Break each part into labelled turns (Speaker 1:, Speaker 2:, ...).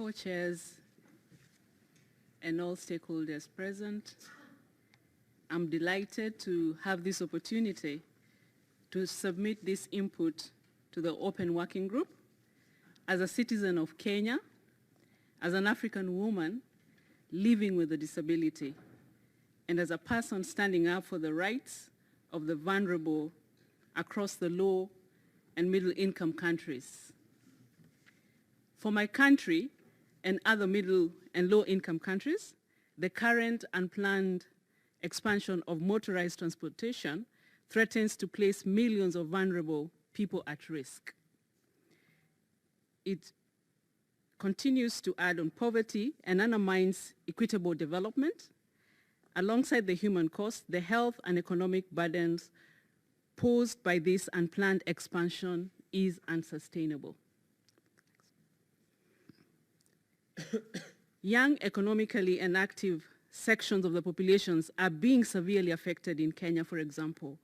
Speaker 1: co-chairs and all stakeholders present, I'm delighted to have this opportunity to submit this input to the Open Working Group as a citizen of Kenya, as an African woman living with a disability, and as a person standing up for the rights of the vulnerable across the low and middle income countries. For my country and other middle and low income countries, the current unplanned expansion of motorized transportation threatens to place millions of vulnerable people at risk. It continues to add on poverty and undermines equitable development. Alongside the human cost, the health and economic burdens posed by this unplanned expansion is unsustainable. Young, economically inactive sections of the populations are being severely affected in Kenya, for example,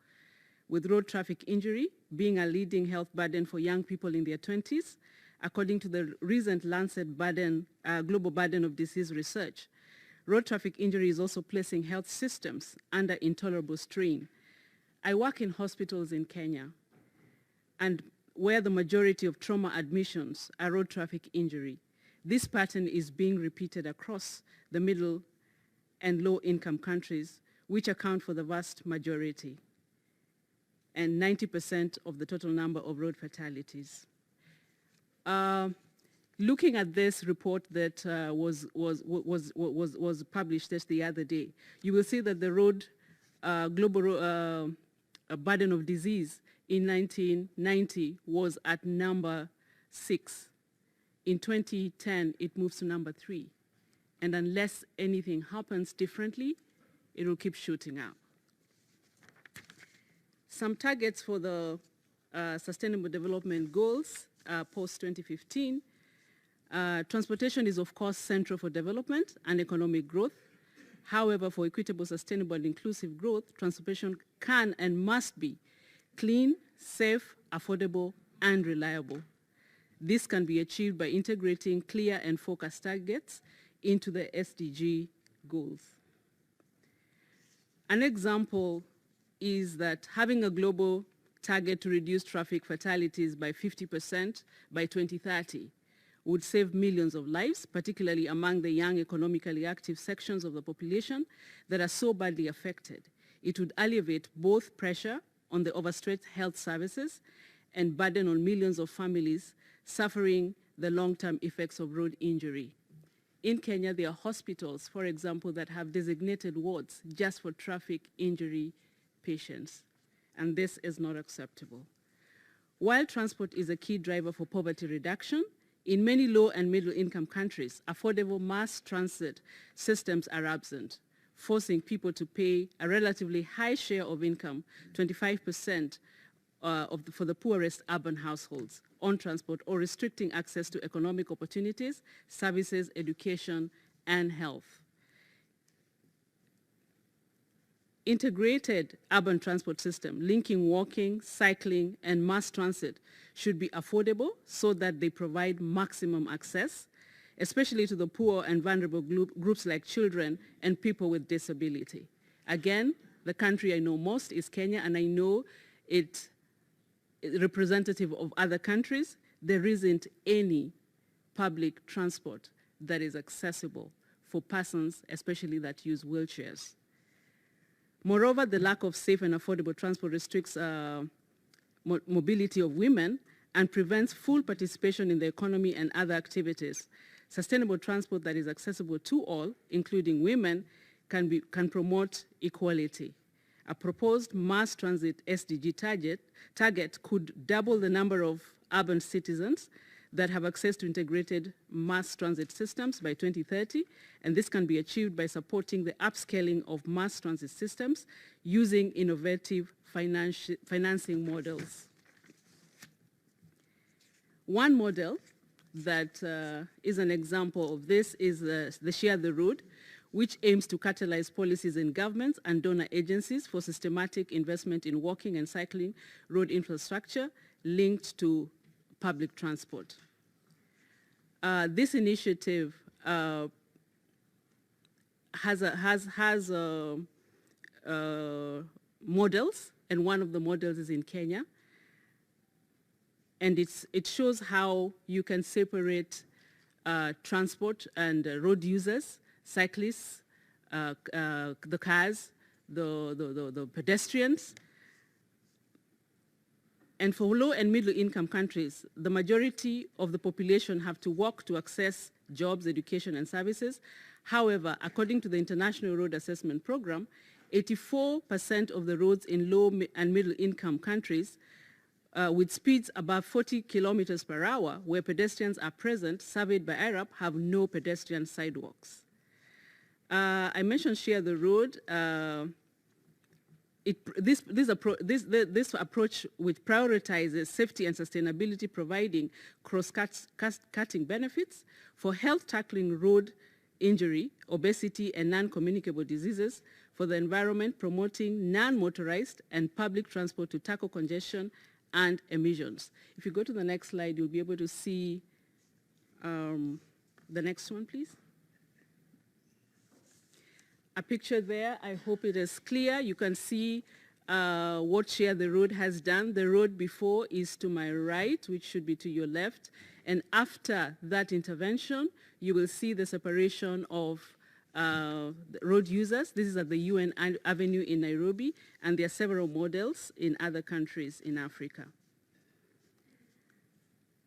Speaker 1: with road traffic injury being a leading health burden for young people in their 20s, according to the recent Lancet Global Burden of Disease research. Road traffic injury is also placing health systems under intolerable strain. I work in hospitals in Kenya, and where the majority of trauma admissions are road traffic injury. This pattern is being repeated across the middle and low-income countries, which account for the vast majority and 90% of the total number of road fatalities. Looking at this report that was published just the other day, you will see that the global burden of disease in 1990 was at number 6. In 2010, it moves to number 3. And unless anything happens differently, it will keep shooting up. Some targets for the Sustainable Development Goals post-2015. Transportation is, of course, central for development and economic growth. However, for equitable, sustainable, and inclusive growth, transportation can and must be clean, safe, affordable, and reliable. This can be achieved by integrating clear and focused targets into the SDG goals. An example is that having a global target to reduce traffic fatalities by 50% by 2030 would save millions of lives, particularly among the young, economically active sections of the population that are so badly affected. It would alleviate both pressure on the overstretched health services and burden on millions of families suffering the long-term effects of road injury. In Kenya, there are hospitals, for example, that have designated wards just for traffic injury patients, and this is not acceptable. While transport is a key driver for poverty reduction, in many low and middle income countries, affordable mass transit systems are absent, forcing people to pay a relatively high share of income, 25% for the poorest urban households, on transport, or restricting access to economic opportunities, services, education, and health. Integrated urban transport system linking walking, cycling, and mass transit should be affordable so that they provide maximum access, especially to the poor and vulnerable groups like children and people with disability. Again, the country I know most is Kenya, and I know it representative of other countries. There isn't any public transport that is accessible for persons, especially that use wheelchairs. Moreover, the lack of safe and affordable transport restricts mobility of women and prevents full participation in the economy and other activities. Sustainable transport that is accessible to all, including women, can promote equality. A proposed mass transit SDG target could double the number of urban citizens that have access to integrated mass transit systems by 2030, and this can be achieved by supporting the upscaling of mass transit systems using innovative financing models. One model that is an example of this is the Share the Road, which aims to catalyze policies in governments and donor agencies for systematic investment in walking and cycling road infrastructure linked to public transport. This initiative has models, and one of the models is in Kenya. And it shows how you can separate transport and road users, cyclists, the cars, the pedestrians. And for low and middle income countries, the majority of the population have to walk to access jobs, education, and services. However, according to the International Road Assessment Program, 84% of the roads in low and middle income countries with speeds above 40 kilometers per hour, where pedestrians are present, surveyed by IRAP, have no pedestrian sidewalks. I mentioned Share the Road. This approach, which prioritizes safety and sustainability, providing cross-cutting benefits for health, tackling road injury, obesity, and non-communicable diseases, for the environment, promoting non-motorized and public transport to tackle congestion and emissions. If you go to the next slide, you'll be able to see the next one, please. A picture there. I hope it is clear. You can see what Share the Road has done. The road before is to my right, which should be to your left. And after that intervention, you will see the separation of road users. This is at the UN Avenue in Nairobi, and there are several models in other countries in Africa.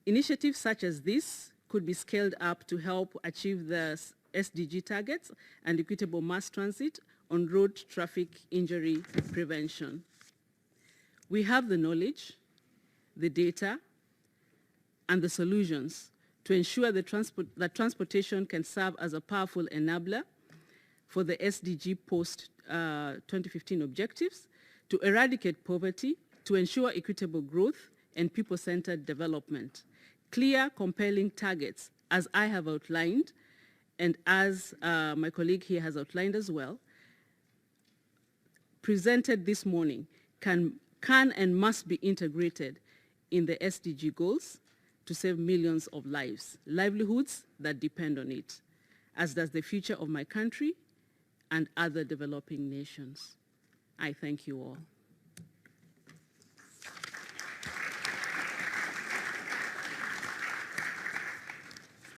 Speaker 1: Initiatives such as this could be scaled up to help achieve the SDG targets and equitable mass transit on road traffic injury prevention. We have the knowledge, the data, and the solutions to ensure that transportation can serve as a powerful enabler for the SDG post-2015 objectives, to eradicate poverty, to ensure equitable growth and people-centered development. Clear, compelling targets, as I have outlined, and as my colleague here has outlined as well, presented this morning, can and must be integrated in the SDG goals to save millions of lives, livelihoods that depend on it, as does the future of my country and other developing nations. I thank you all.